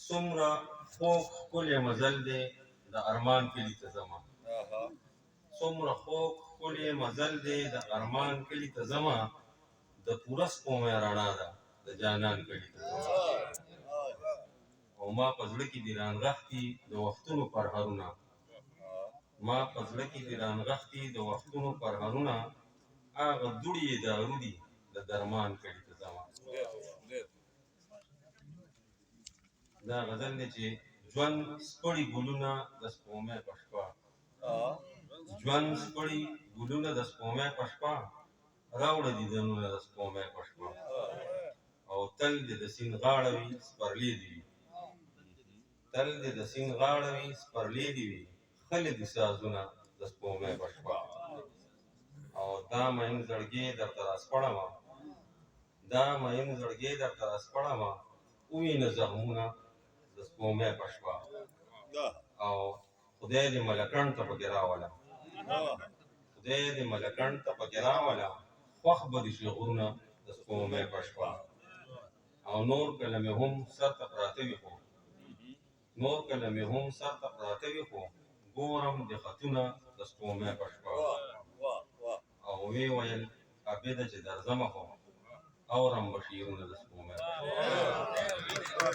څومره خوږ ښکلی مزل دی د ارمان کلي ته ځمه څومره خوږ ښکلی مزل دی د ارمان کلي ته ځمه د پوره سپومۍ رڼا ده د جانان کلي ته ځمه او ما په زړه کې دي رانغښتي د وختونو پرهرونه ما په زړه کې دي رانغښتي د وختونو پرهرونه هغه دوړې یې دارو دي د درمان کلي ته ځمه دا غزل دی چې ژوند سپړي ګلونه د سپومۍ په شپه ژوند سپړي ګلونه د سپومۍ په شپه راوړه دیدنونه د سپومۍ په شپه او تل دې د سیند غاړه وي سپرلي دې وي تل دې د سیند غاړه وي سپرلي دې وي خلي دې سازونه د سپومۍ په شپه او دا مین زړګی درته راسپړمه دا مین زړګی درته راسپړمه ووینه زخمونه د سپومۍ په شپه او خدای دې ملکڼ ته پکې راوله خدای دې ملکڼ ته پکې راوله خوښ به دي شي غرونه د سپومۍ په شپه او نور کله مې هم سر ته پراته وي خو نور کله مې هم سر ته پراته وي خو ګورم د خطونه د سپومۍ په شپه او ویې ویل عابده چې درځمه خو اورم به شعرونه د سپومۍ په شپه